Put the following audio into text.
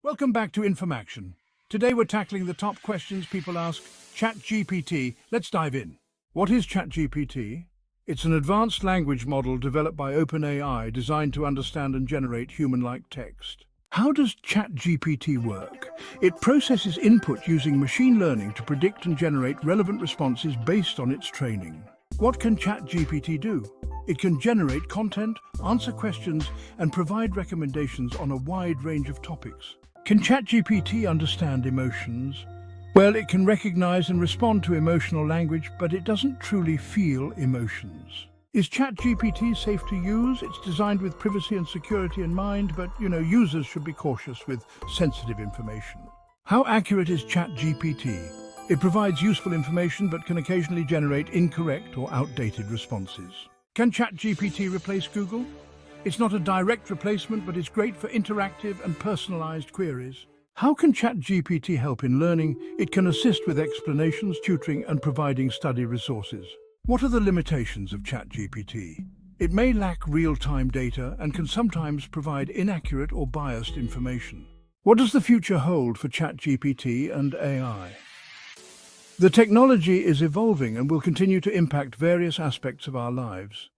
Welcome back to informaxion. Today we're tackling the top questions people ask ChatGPT. Let's dive in. What is ChatGPT? It's an advanced language model developed by OpenAI designed to understand and generate human-like text. How does ChatGPT work? It processes input using machine learning to predict and generate relevant responses based on its training. What can ChatGPT do? It can generate content, answer questions, and provide recommendations on a wide range of topics. Can ChatGPT understand emotions? Well, it can recognize and respond to emotional language, but it doesn't truly feel emotions. Is ChatGPT safe to use? It's designed with privacy and security in mind, but, users should be cautious with sensitive information. How accurate is ChatGPT? It provides useful information, but can occasionally generate incorrect or outdated responses. Can ChatGPT replace Google? It's not a direct replacement, but it's great for interactive and personalized queries. How can ChatGPT help in learning? It can assist with explanations, tutoring, and providing study resources. What are the limitations of ChatGPT? It may lack real-time data and can sometimes provide inaccurate or biased information. What does the future hold for ChatGPT and AI? The technology is evolving and will continue to impact various aspects of our lives.